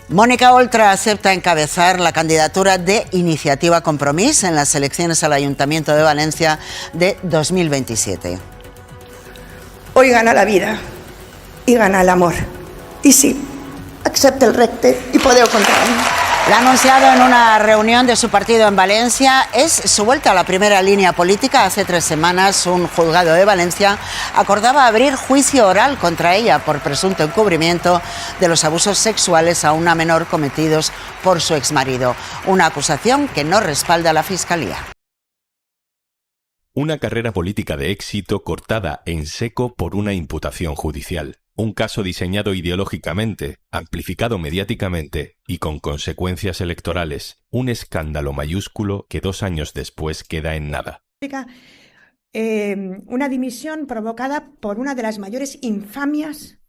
Mónica Oltra acepta encabezar la candidatura de Iniciativa Compromís en las elecciones al Ayuntamiento de Valencia de 2027. Hoy gana la vida y gana el amor. Y sí, accepta el repte y podeu contar amb mi. La ha anunciado en una reunión de su partido en Valencia. Es su vuelta a la primera línea política. Hace 3 semanas, un juzgado de Valencia acordaba abrir juicio oral contra ella por presunto encubrimiento de los abusos sexuales a una menor cometidos por su exmarido. Una acusación que no respalda la Fiscalía. Una carrera política de éxito cortada en seco por una imputación judicial. Un caso diseñado ideológicamente, amplificado mediáticamente y con consecuencias electorales. Un escándalo mayúsculo que 2 años después queda en nada. Una dimisión provocada por una de las mayores infamias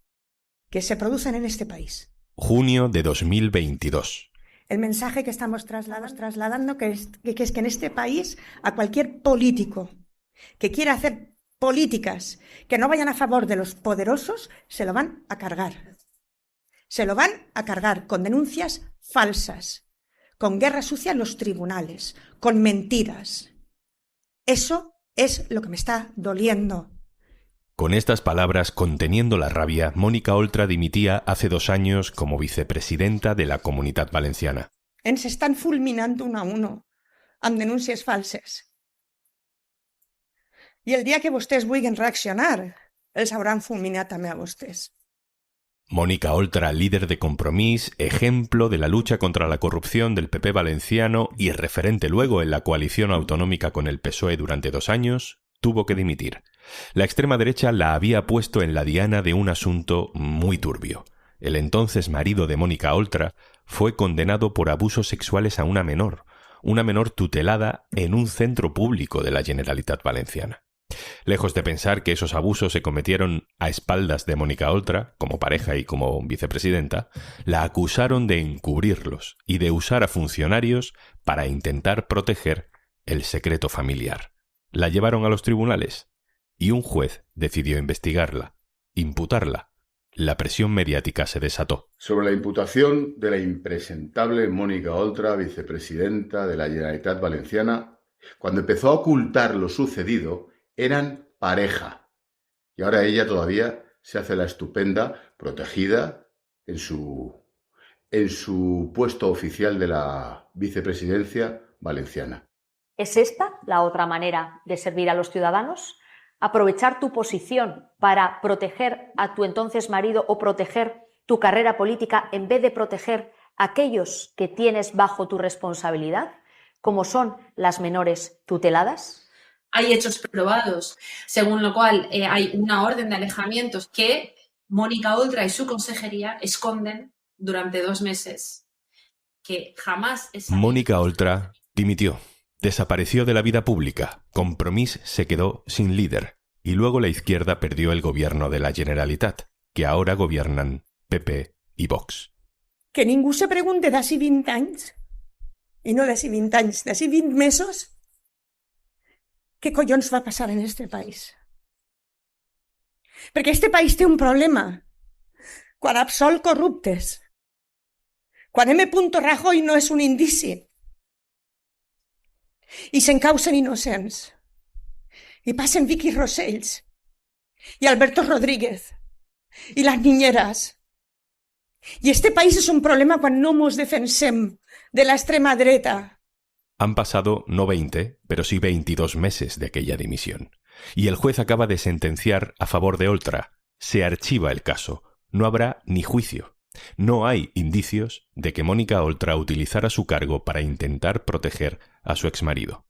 que se producen en este país. Junio de 2022. El mensaje que estamos trasladando que es que en este país a cualquier político que quiera hacer políticas que no vayan a favor de los poderosos, se lo van a cargar. Se lo van a cargar con denuncias falsas, con guerra sucia en los tribunales, con mentiras. Eso es lo que me está doliendo. Con estas palabras, conteniendo la rabia, Mónica Oltra dimitía hace 2 años como vicepresidenta de la Comunitat Valenciana. Ens estan fulminant 1 a 1 amb denúncies falses. I el dia que vostès vulguin reaccionar, els hauran fulminat també a vostès. Mónica Oltra, líder de Compromís, ejemplo de la lucha contra la corrupción del PP valenciano y referente luego en la coalición autonómica con el PSOE durante 2 años, tuvo que dimitir. La extrema derecha la había puesto en la diana de un asunto muy turbio. El entonces marido de Mónica Oltra fue condenado por abusos sexuales a una menor tutelada en un centro público de la Generalitat Valenciana. Lejos de pensar que esos abusos se cometieron a espaldas de Mónica Oltra, como pareja y como vicepresidenta, la acusaron de encubrirlos y de usar a funcionarios para intentar proteger el secreto familiar. La llevaron a los tribunales y un juez decidió investigarla, imputarla. La presión mediática se desató. Sobre la imputación de la impresentable Mónica Oltra, vicepresidenta de la Generalitat Valenciana, cuando empezó a ocultar lo sucedido, eran pareja. Y ahora ella todavía se hace la estupenda, protegida en su puesto oficial de la vicepresidencia valenciana. ¿Es esta la otra manera de servir a los ciudadanos? ¿Aprovechar tu posición para proteger a tu entonces marido o proteger tu carrera política en vez de proteger a aquellos que tienes bajo tu responsabilidad, como son las menores tuteladas? Hay hechos probados, según lo cual hay una orden de alejamientos que Mónica Oltra y su consejería esconden durante 2 meses. Que jamás Mónica Oltra dimitió, desapareció de la vida pública. Compromís se quedó sin líder y luego la izquierda perdió el gobierno de la Generalitat, que ahora gobiernan PP y Vox. Que ningú se pregunte d'ací 20 anys, i no d'ací 20 anys, d'ací 20 mesos, què collons va passar en este país? Perquè este país té un problema. Quan absol corruptes, quan M. Rajoy no és un indici i s'encausen innocents i passen Vicky Rosells i Alberto Rodríguez i las niñeras. I este país és un problema quan no mos defensem de la extrema dreta. Han pasado no 20, pero sí 22 meses de aquella dimisión. Y el juez acaba de sentenciar a favor de Oltra. Se archiva el caso. No habrá ni juicio. No hay indicios de que Mónica Oltra utilizara su cargo para intentar proteger a su exmarido.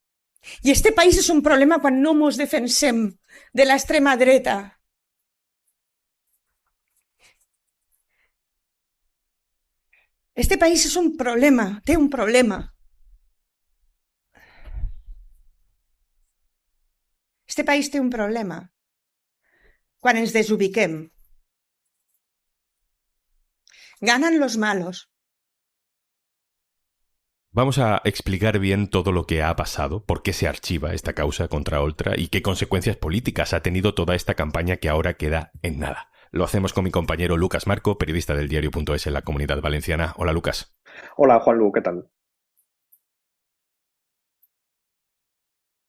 I este país és un problema quan no mos defensem de la extrema dreta. Este país és un problema, té un problema. Este país té un problema quan ens desubiquem. Ganan los malos. Vamos a explicar bien todo lo que ha pasado, por qué se archiva esta causa contra Oltra y qué consecuencias políticas ha tenido toda esta campaña que ahora queda en nada. Lo hacemos con mi compañero Lucas Marco, periodista del diario.es en la Comunidad Valenciana. Hola, Lucas. Hola, Juanlu, ¿qué tal?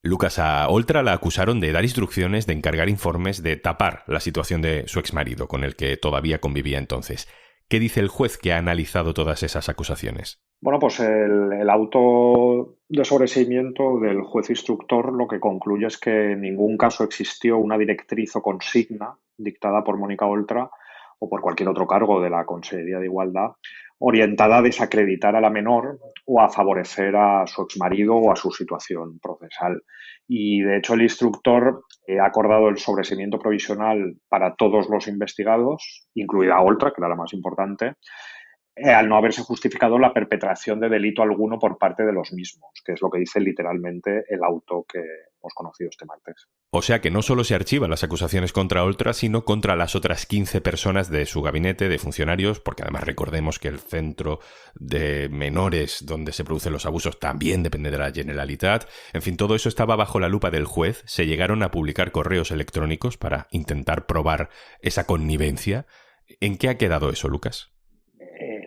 Lucas, a Oltra la acusaron de dar instrucciones, de encargar informes, de tapar la situación de su exmarido, con el que todavía convivía entonces. ¿Qué dice el juez que ha analizado todas esas acusaciones? Bueno, pues el auto de sobreseimiento del juez instructor lo que concluye es que en ningún caso existió una directriz o consigna dictada por Mónica Oltra o por cualquier otro cargo de la Consellería de Igualdad orientada a desacreditar a la menor o a favorecer a su exmarido o a su situación procesal. Y, de hecho, el instructor ha acordado el sobreseimiento provisional para todos los investigados, incluida Oltra, que era la más importante, al no haberse justificado la perpetración de delito alguno por parte de los mismos, que es lo que dice literalmente el auto que hemos conocido este martes. O sea que no solo se archivan las acusaciones contra Oltra, sino contra las otras 15 personas de su gabinete, de funcionarios, porque además recordemos que el centro de menores donde se producen los abusos también depende de la Generalitat. En fin, todo eso estaba bajo la lupa del juez. Se llegaron a publicar correos electrónicos para intentar probar esa connivencia. ¿En qué ha quedado eso, Lucas?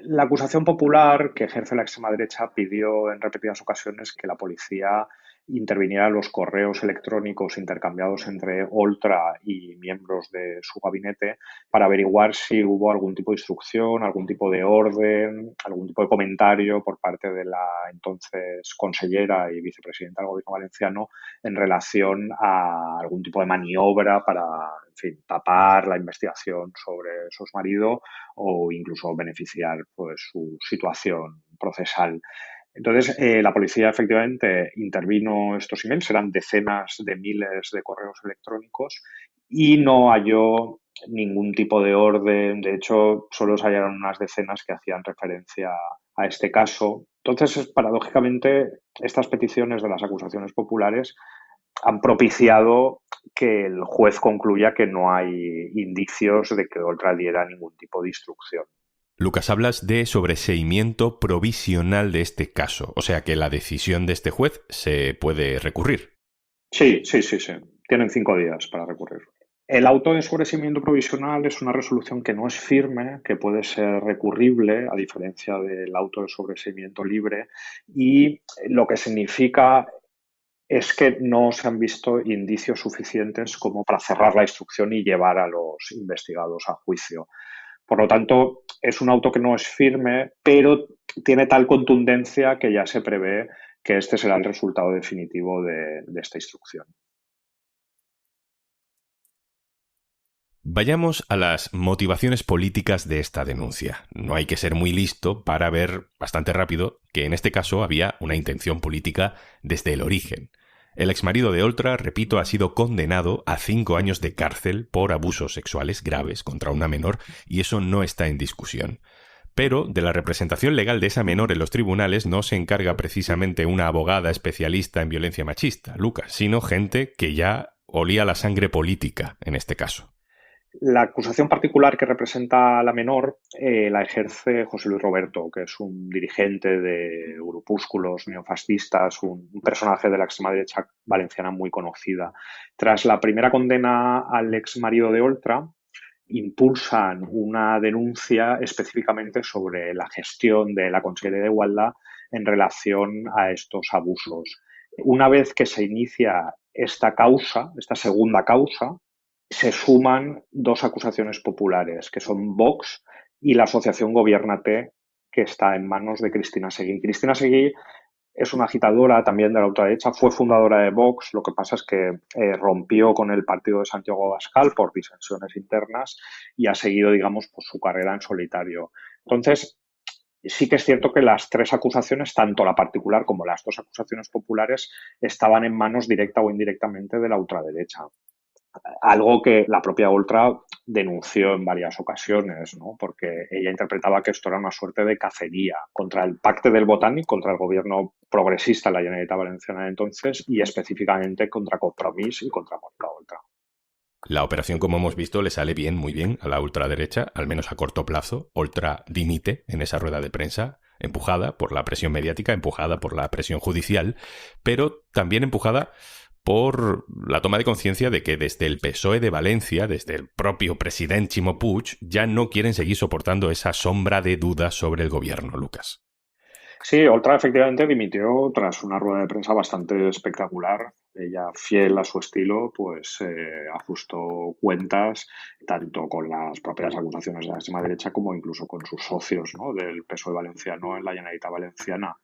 La acusación popular que ejerce la extrema derecha pidió en repetidas ocasiones que la policía interviniera en los correos electrónicos intercambiados entre Oltra y miembros de su gabinete para averiguar si hubo algún tipo de instrucción, algún tipo de orden, algún tipo de comentario por parte de la entonces consellera y vicepresidenta del Gobierno valenciano en relación a algún tipo de maniobra para, en fin, tapar la investigación sobre su exmarido o incluso beneficiar pues, su situación procesal. Entonces, la policía efectivamente intervino estos emails, eran decenas de miles de correos electrónicos y no halló ningún tipo de orden. De hecho, solo se hallaron unas decenas que hacían referencia a este caso. Entonces, paradójicamente, estas peticiones de las acusaciones populares han propiciado que el juez concluya que no hay indicios de que Oltra diera ningún tipo de instrucción. Lucas, hablas de sobreseimiento provisional de este caso, o sea que la decisión de este juez se puede recurrir. Sí. Tienen 5 días para recurrir. El auto de sobreseimiento provisional es una resolución que no es firme, que puede ser recurrible, a diferencia del auto de sobreseimiento libre, y lo que significa es que no se han visto indicios suficientes como para cerrar la instrucción y llevar a los investigados a juicio. Por lo tanto, es un auto que no es firme, pero tiene tal contundencia que ya se prevé que este será el resultado definitivo de esta instrucción. Vayamos a las motivaciones políticas de esta denuncia. No hay que ser muy listo para ver bastante rápido que en este caso había una intención política desde el origen. El exmarido de Oltra, repito, ha sido condenado a 5 años de cárcel por abusos sexuales graves contra una menor y eso no está en discusión. Pero de la representación legal de esa menor en los tribunales no se encarga precisamente una abogada especialista en violencia machista, Lucas, sino gente que ya olía la sangre política en este caso. La acusación particular que representa a la menor la ejerce José Luis Roberto, que es un dirigente de grupúsculos neofascistas, un personaje de la extrema derecha valenciana muy conocida. Tras la primera condena al exmarido de Oltra, impulsan una denuncia específicamente sobre la gestión de la Consellería de Igualdad en relación a estos abusos. Una vez que se inicia esta causa, esta segunda causa, se suman 2 acusaciones populares, que son Vox y la asociación Gobiérnate, que está en manos de Cristina Seguí. Cristina Seguí es una agitadora también de la ultraderecha, fue fundadora de Vox, lo que pasa es que rompió con el partido de Santiago Abascal por disensiones internas y ha seguido, digamos, pues, su carrera en solitario. Entonces, sí que es cierto que las 3 acusaciones, tanto la particular como las 2 acusaciones populares, estaban en manos directa o indirectamente de la ultraderecha. Algo que la propia Oltra denunció en varias ocasiones, ¿no? Porque ella interpretaba que esto era una suerte de cacería contra el Pacte del Botànic, contra el gobierno progresista de la Generalitat Valenciana de entonces y específicamente contra Compromís y contra Mónica Oltra. La operación, como hemos visto, le sale bien, muy bien a la ultraderecha, al menos a corto plazo. Oltra dimite en esa rueda de prensa, empujada por la presión mediática, empujada por la presión judicial, pero también empujada por la toma de conciencia de que desde el PSOE de Valencia, desde el propio presidente Ximo Puig, ya no quieren seguir soportando esa sombra de dudas sobre el gobierno, Lucas. Sí, Oltra efectivamente dimitió tras una rueda de prensa bastante espectacular. Ella, fiel a su estilo, pues ajustó cuentas tanto con las propias acusaciones de la extrema derecha como incluso con sus socios, ¿no?, del PSOE valenciano en la Generalitat Valenciana.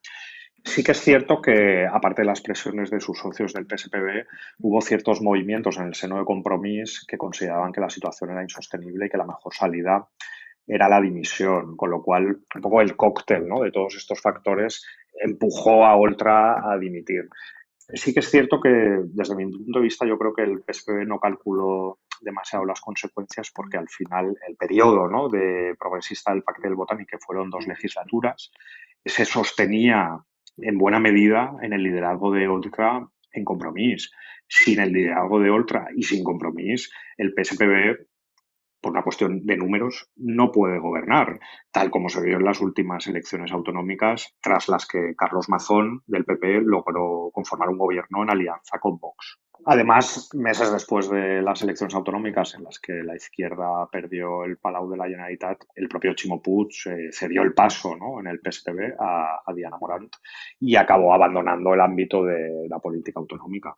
Sí que es cierto que, aparte de las presiones de sus socios del PSPB, hubo ciertos movimientos en el seno de Compromís que consideraban que la situación era insostenible y que la mejor salida era la dimisión, con lo cual un poco el cóctel, ¿no?, de todos estos factores empujó a Oltra a dimitir. Sí que es cierto que, desde mi punto de vista, yo creo que el PSPB no calculó demasiado las consecuencias porque al final el periodo, ¿no?, de progresista del Pacte del Botánic, que fueron 2 legislaturas, se sostenía en buena medida en el liderazgo de Oltra en Compromís. Sin el liderazgo de Oltra y sin Compromís, el PSPB, por una cuestión de números, no puede gobernar, tal como se vio en las últimas elecciones autonómicas, tras las que Carlos Mazón, del PP, logró conformar un gobierno en alianza con Vox. Además, meses después de las elecciones autonómicas en las que la izquierda perdió el Palau de la Generalitat, el propio Ximo Puig cedió el paso, ¿no?, en el PSPB a Diana Morant y acabó abandonando el ámbito de la política autonómica.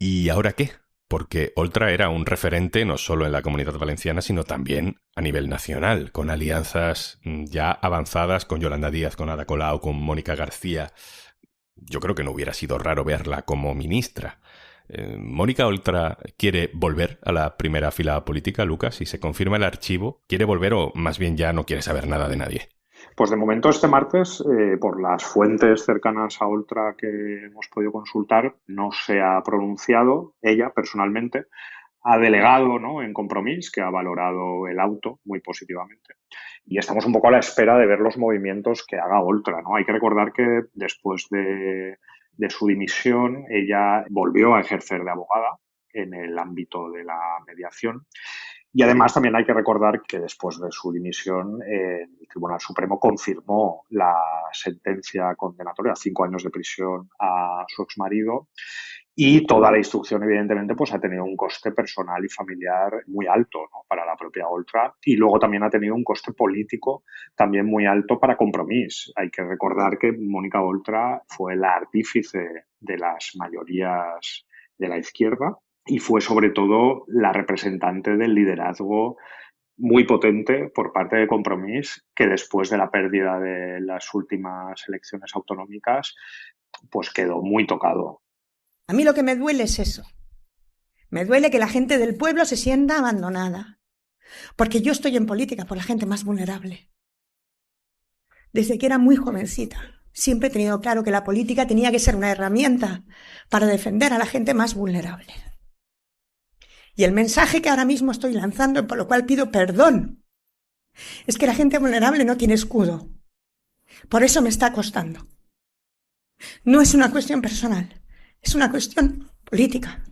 ¿Y ahora qué? Porque Oltra era un referente no solo en la Comunidad Valenciana, sino también a nivel nacional, con alianzas ya avanzadas con Yolanda Díaz, con Ada Colau, con Mónica García. Yo creo que no hubiera sido raro verla como ministra. ¿Mónica Oltra quiere volver a la primera fila política, Lucas? Si se confirma el archivo, ¿quiere volver o más bien ya no quiere saber nada de nadie? Pues de momento este martes, por las fuentes cercanas a Oltra que hemos podido consultar, no se ha pronunciado ella personalmente. Ha delegado, ¿no?, en Compromís, que ha valorado el auto muy positivamente. Y estamos un poco a la espera de ver los movimientos que haga Oltra, ¿no? Hay que recordar que después de su dimisión, ella volvió a ejercer de abogada en el ámbito de la mediación. Y además también hay que recordar que después de su dimisión el Tribunal Supremo confirmó la sentencia condenatoria a 5 años de prisión a su exmarido y toda la instrucción evidentemente pues ha tenido un coste personal y familiar muy alto, ¿no?, para la propia Oltra, y luego también ha tenido un coste político también muy alto para Compromís. Hay que recordar que Mónica Oltra fue la artífice de las mayorías de la izquierda y fue sobre todo la representante del liderazgo muy potente por parte de Compromís, que después de la pérdida de las últimas elecciones autonómicas, pues quedó muy tocado. A mí lo que me duele es eso. Me duele que la gente del pueblo se sienta abandonada. Porque yo estoy en política por la gente más vulnerable. Desde que era muy jovencita, siempre he tenido claro que la política tenía que ser una herramienta para defender a la gente más vulnerable. Y el mensaje que ahora mismo estoy lanzando, por lo cual pido perdón, es que la gente vulnerable no tiene escudo. Por eso me está costando. No es una cuestión personal, es una cuestión política.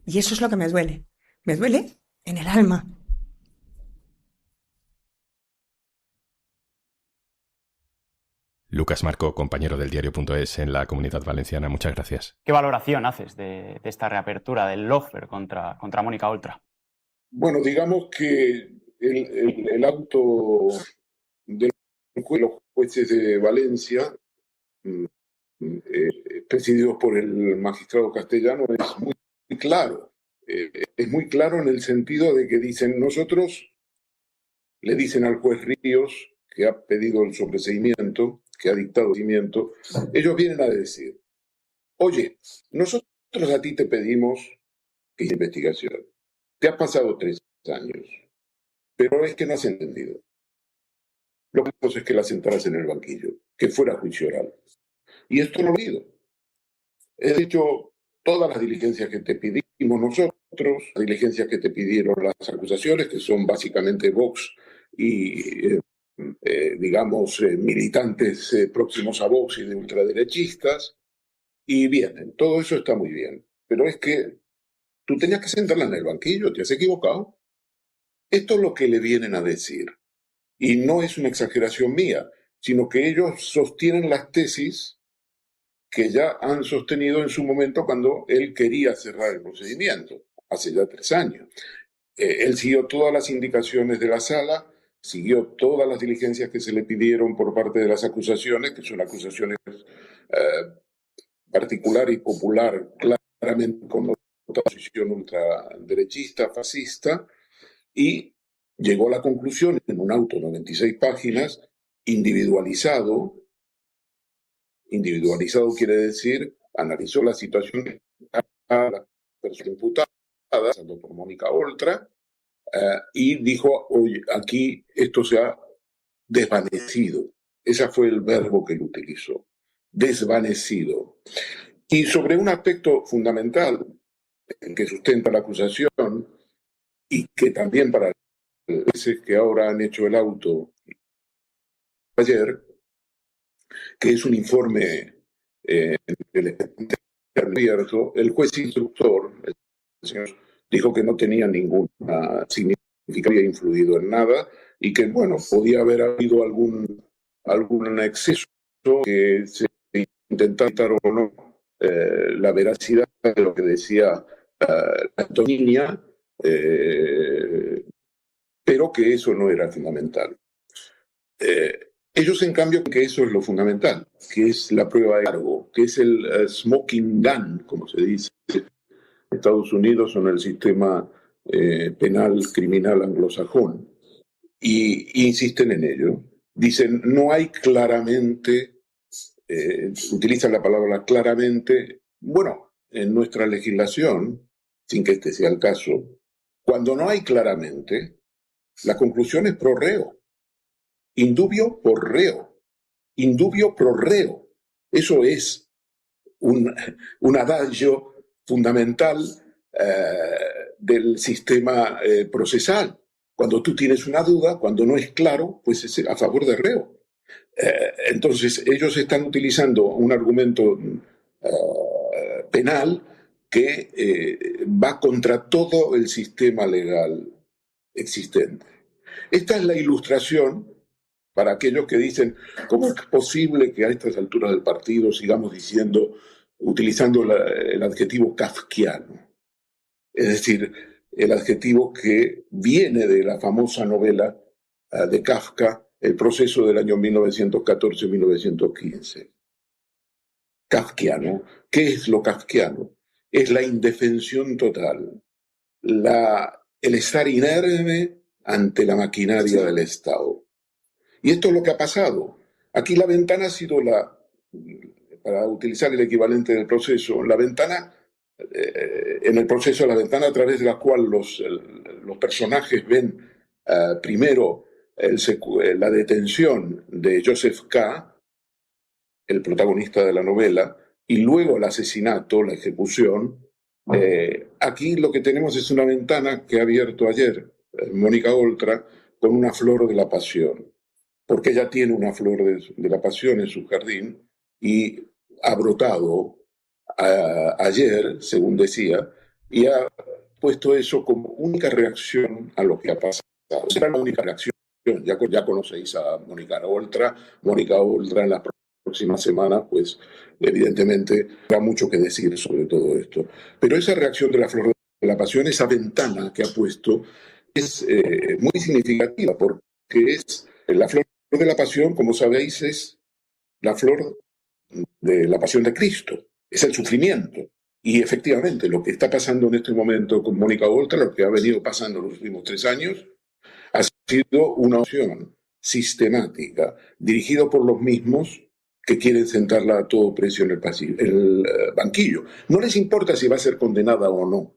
Y eso es lo que me duele. Me duele en el alma. Lucas Marco, compañero del diario.es en la Comunidad Valenciana, muchas gracias. ¿Qué valoración haces de esta reapertura del lawfare contra Mónica Oltra? Bueno, digamos que el auto de los jueces de Valencia, presididos por el magistrado castellano, es muy claro. Es muy claro en el sentido de que dicen, nosotros le dicen al juez Ríos, que ha pedido el sobreseimiento, que ha dictado el seguimiento, ellos vienen a decir, oye, nosotros a ti te pedimos que investigación. Te has pasado 3 años, pero es que no has entendido. Lo que pasa es que la sentaras en el banquillo, que fuera juicio oral. Y esto no lo he oído. He hecho todas las diligencias que te pedimos nosotros, las diligencias que te pidieron las acusaciones, que son básicamente Vox y, militantes próximos a Vox y de ultraderechistas, y vienen. Todo eso está muy bien. Pero es que tú tenías que sentarla en el banquillo, te has equivocado. Esto es lo que le vienen a decir. Y no es una exageración mía, sino que ellos sostienen las tesis que ya han sostenido en su momento cuando él quería cerrar el procedimiento, hace ya 3 años. Él siguió todas las indicaciones de la sala, siguió todas las diligencias que se le pidieron por parte de las acusaciones, que son acusaciones particular y popular, claramente con otra posición ultraderechista, fascista, y llegó a la conclusión en un auto de 96 páginas, individualizado quiere decir, analizó la situación de la persona imputada, por Mónica Oltra, y dijo, oye, aquí esto se ha desvanecido. Ese fue el verbo que él utilizó, desvanecido. Y sobre un aspecto fundamental en que sustenta la acusación, y que también para los que ahora han hecho el auto ayer, que es un informe del abierto, el juez instructor, el señor, dijo que no tenía ninguna significación, había influido en nada y que, bueno, podía haber habido algún exceso que se intentara evitar o no la veracidad de lo que decía Antonia, pero que eso no era fundamental. Ellos, en cambio, que eso es lo fundamental, que es la prueba de cargo, que es el smoking gun, como se dice en Estados Unidos o en el sistema penal criminal anglosajón, y insisten en ello. Dicen, no hay claramente, utilizan la palabra claramente, bueno, en nuestra legislación, sin que este sea el caso, cuando no hay claramente, la conclusión es pro reo. Indubio por reo. Indubio pro reo. Eso es un adagio fundamental del sistema procesal. Cuando tú tienes una duda, cuando no es claro, pues es a favor del reo. Entonces, ellos están utilizando un argumento penal que va contra todo el sistema legal existente. Esta es la ilustración para aquellos que dicen, ¿cómo es posible que a estas alturas del partido sigamos utilizando el adjetivo kafkiano? Es decir, el adjetivo que viene de la famosa novela de Kafka, El proceso del año 1914-1915. Kafkiano. ¿Qué es lo kafkiano? Es la indefensión total, el estar inerme ante la maquinaria del Estado. Y esto es lo que ha pasado. Aquí la ventana ha sido para utilizar el equivalente del proceso, la ventana, en el proceso, la ventana a través de la cual los personajes ven primero la detención de Joseph K., el protagonista de la novela, y luego el asesinato, la ejecución. Aquí lo que tenemos es una ventana que ha abierto ayer Mónica Oltra con una flor de la pasión, porque ella tiene una flor de la pasión en su jardín y ha brotado ayer, según decía, y ha puesto eso como única reacción a lo que ha pasado. Será la única reacción. Ya conocéis a Mónica Oltra. Mónica Oltra en las próximas semanas, pues evidentemente habrá mucho que decir sobre todo esto. Pero esa reacción de la flor de la pasión, esa ventana que ha puesto, es muy significativa porque es la flor de la pasión, como sabéis, es la flor de la pasión de Cristo, es el sufrimiento. Y efectivamente, lo que está pasando en este momento con Mónica Oltra, lo que ha venido pasando en los últimos 3 años, ha sido una opción sistemática, dirigida por los mismos que quieren sentarla a todo precio en el banquillo. No les importa si va a ser condenada o no.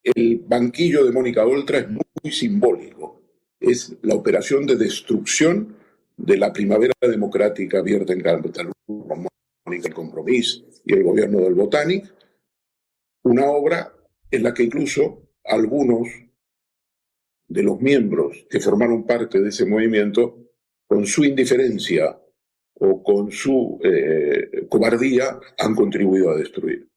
El banquillo de Mónica Oltra es muy simbólico. Es la operación de destrucción de la primavera democrática abierta en Cataluña, Mónica el Compromís y el gobierno del Botànic, una obra en la que incluso algunos de los miembros que formaron parte de ese movimiento, con su indiferencia o con su cobardía, han contribuido a destruir.